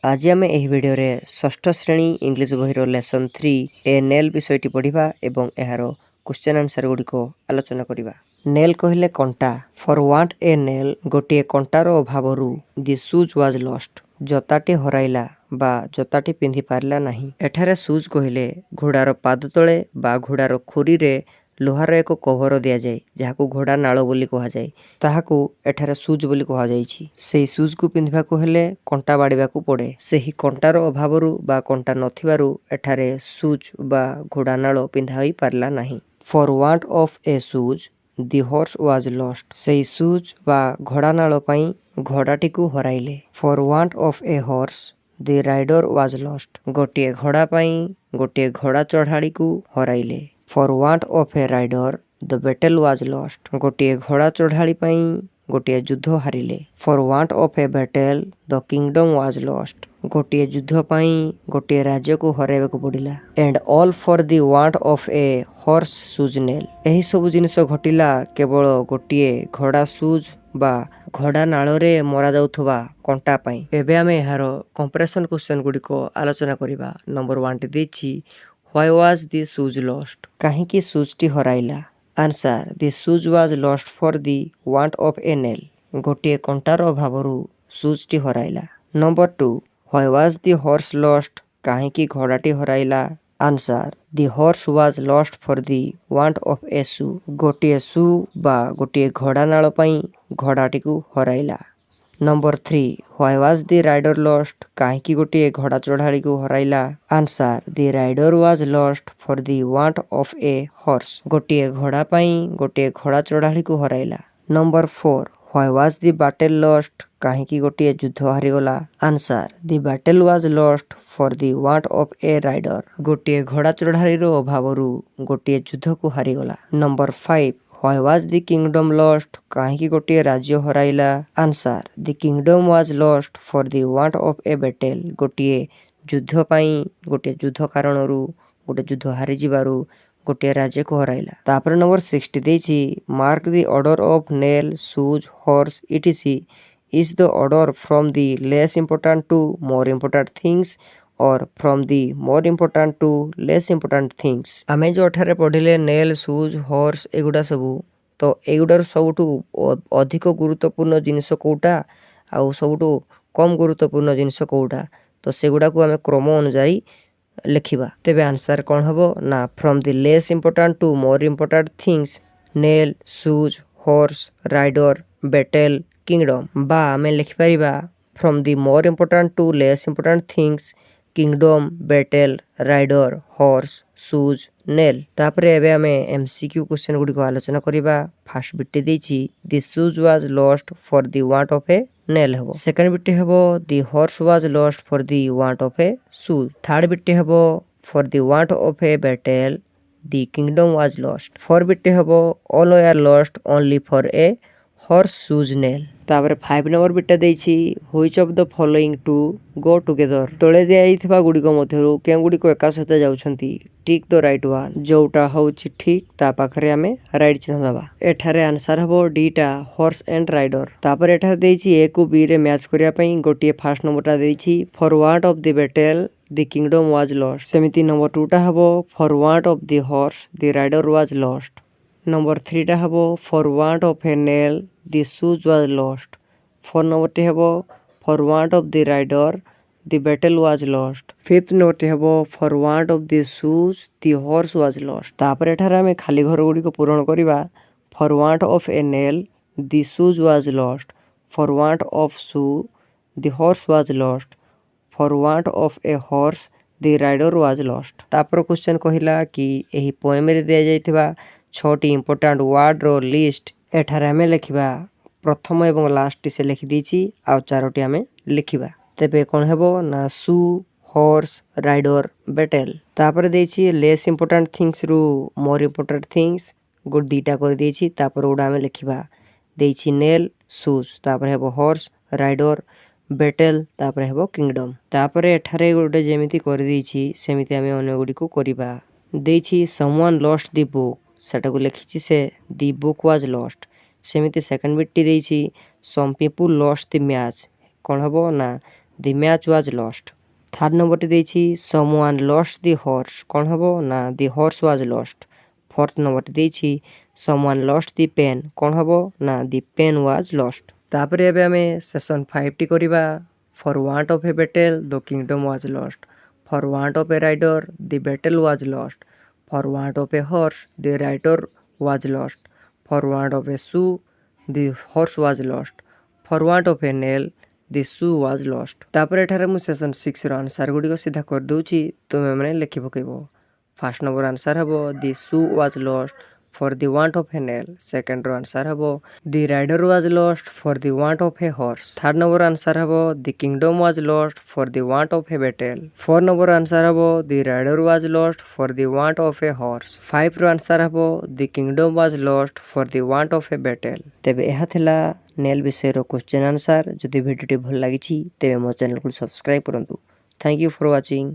आज आम यह भिडियो षष्ठ श्रेणी इंग्लिश बहिर लेसन 3 ए नेल विषयटी पढ़ा एवं यार क्वेश्चन आंसर गुड़िक आलोचना करवा। नेल कहले कंटा। फॉर वांट ए नेल गोटे कंटार अभाव दि शूज वाज लॉस्ट। जताटी हराइला बा जताटी पिंधि पारला नहीं। एठारे शूज कहले घोड़ार पाद तले बा घोड़ार खुरी रे लोहार एक कभर दि जाए जहां घोड़ा नाल बोली कह जाए ताहाकू एठारे शूज बोली कह जाइछि। सेही शूज को पिंधिबाकू हेले कंटा बाड़ीबाकू पड़े। सेही कंटार अभावरू बा कंटा नथिबारू एठारे शूज बा घोड़ा नाल पिंधा होई पारला नहीं। For want of a shoes the horse was lost. सेही शूज बा घोड़ा नाल पई घोड़ाटी को हराइले। For want of a horse the rider was lost. गोटे घोड़ा पई गोटे घोड़ा चढ़ाड़ी को हराइले। For want of a rider the battle was lost. गोटे घोड़ा चढ़ाड़ी पई गोटे युद्ध हारिले। For want of a battle the kingdom was lost. गोटे युद्ध पई गोटे राज्य को हराइबाकू पड़िला। And all for the want of a horse shoes nail. एही सब जिनिस घटिला केवल गोटे घोड़ा शूज बा घोड़ा नाଳରେ मरा जाउथबा कंटा पई। एबे आमे यार कंपैरिजन क्वेश्चन गुड़िक आलोचना करिबा। नंबर 1 टी देछि Why was the shoes lost? काहींकि शूजटी हराइला। Answer the shoes was lost for the want of a nail। गोटे कंटार अभावरू शूजटी हराइला। Number 2 Why was the horse lost? काहींकि घोड़ाटी हराइला। Answer the horse was lost for the want of a shoe। गोटे शू बा गोटे घोड़ा नाल पई घोड़ाटी को हराइला। Number 3 Why was the rider lost? काहींकि गोटे घोड़ा चढ़ाड़ी को हराइला। Answer the rider was lost for the want of a horse। गोटे घोड़ा पई गोटे घोड़ा चढ़ाड़ी को हराइला। Number 4 Why was the battle lost? काहींकि गोटे युद्ध हारिगला। Answer the battle was lost for the want of a rider। गोटे घोड़ा चढ़ाड़ी रो अभावरू गोटे युद्ध को हारिगला। Number 5 Why was the kingdom lost? काहींकि गोटे राज्य हराइला। Answer the kingdom was lost for the want of a battle। गोटे युद्ध पई गोटे युद्ध कारणरू गोटे युद्ध हारि जिबारू गोटे राज्य को हराइला। तापर नंबर 60 देछि mark the order of nail shoes horse etc is the order from the less important to more important things or from the more important to less important things. आमे जो अठारे पढ़िले नेल शूज हॉर्स एगुडा सबू तो एगुडार सबुठू अधिक गुरुत्वपूर्ण जिनिस कोउटा आउ सबुठू कम गुरुत्वपूर्ण जिनिस कोउटा तो सेगुडा को आमे क्रम अनुसारी लिखिबा। तेबे आंसर कोन हबो ना from the less important to more important things nail shoes horse rider battle kingdom. बा आमे लिखि परिबा from the more important to less important things kingdom battle rider horse shoes nail. तापरे एबे आमे एमसीक्यू क्वेश्चन गुडी को आलोचना करिबा। फर्स्ट बिटे देछि the shoes was lost for the want of a nail हबो। सेकंड बिटे हबो the horse was lost for the want of a shoes. Third बिटे हबो for the want of a battle the kingdom was lost. Fourth बिटे हबो all were lost only for a horse shoes nail. तापर 5 number बिटा देछि which of the following to go together. तळे दियाइथिबा गुडिको मध्यरु कें गुडिको एका सहित जाउछंती टिक द राइट वन। जोटा होउछि ठीक ता पाखरे आमे राइट चिन्ह दबा। एठारे आंसर हबो डीटा हॉर्स एंड राइडर। तापर एठारे देछि ए को बी रे मैच करिया पई गोटिए फर्स्ट नंबरटा देछि for want of the battle the kingdom was lost. सेमिति नंबर 2 टा हबो for want of the horse the rider was lost. Number 3 टा हबो for want of a nail the shoes was lost. 4 number टे हबो for want of the rider the battle was lost. 5th number टे हबो for want of the shoes the horse was lost. तापर एठारे हमें खाली घर गुडी को पूरण करिबा। For want of a nail the shoes was lost. For want of shoe the horse was lost. For want of a horse the rider was lost. तापर क्वेश्चन कहिला कि एही पोएम रे दिया जाइथिबा 6टी इंपोर्टेंट वर्ड रो लिस्ट एठारे हमें लिखिबा। प्रथम एवं लास्ट से लिखि दीची आ 4टी हमें लिखिबा। तेबे कोन हेबो ना शू हॉर्स राइडर बैटल। तापर देछि लेस इंपोर्टेंट थिंग्स रु मोर इंपोर्टेंट थिंग्स गो दीटा कर देछि। तापर उडा हमें लिखिबा देछि नेल शूज। तापर हेबो हॉर्स राइडर बैटल तापर हेबो किंगडम। तापर एठारे गोटे जेमिति कर देछि सेमिति हमें अन्य गुडी को करिबा। देछि समवन लॉस्ट द बुक सेटा को लिखिछि से द बुक वाज लॉस्ट। सेमिति सेकंड बिटटी देछि some people lost the match कोन हबो ना the match was lost. Third ନମ୍ବରଟି ଦେଇଛି ସମୱାନ୍ ଲଷ୍ଟ ଦି ହର୍ସ, କ'ଣ ହେବ ନା the horse was lost. Fourth ନମ୍ବରଟି ଦେଇଛି ସମୱାନ୍ ଲଷ୍ଟ ଦି ପେନ୍, କ'ଣ ହେବ ନା ଦି ପେନ୍ ୱାଜ୍ ଲଷ୍ଟ। ତାପରେ ଏବେ ଆମେ ସେସନ୍ 5ଟି କରିବା। For want of a battle the kingdom was lost. For want of a rider the battle was lost. For want of a horse the rider was lost. For want of a shoe the horse was lost. For want of a nail the shoe was lost. ତାପରେ ଏଠାରେ ମୁଁ session 6ର ଆନ୍ସାର ଗୁଡ଼ିକ ସିଧା କରିଦେଉଛି, ତୁମେମାନେ ଲେଖି ପକାଇବ। First number answer ହେବ the shoe was lost for the want of a nail. ସେକେଣ୍ଡର ଆନ୍ସାର ହେବ the rider was lost for the want of a horse. Third number answer ହେବ the kingdom was lost for the want of a battle. Four number answer ହେବ the rider was lost for the want of a horse. 5ର answer ହେବ the kingdom was lost for the want of a battle. ତେବେ ଏହା ଥିଲା nail ବିଷୟର question ଆନ୍ସାର। ଯଦି ଭିଡ଼ିଓଟି ଭଲ ଲାଗିଛି ତେବେ ମୋ ଚ୍ୟାନେଲକୁ ସବସ୍କ୍ରାଇବ୍ କରନ୍ତୁ। Thank you for watching.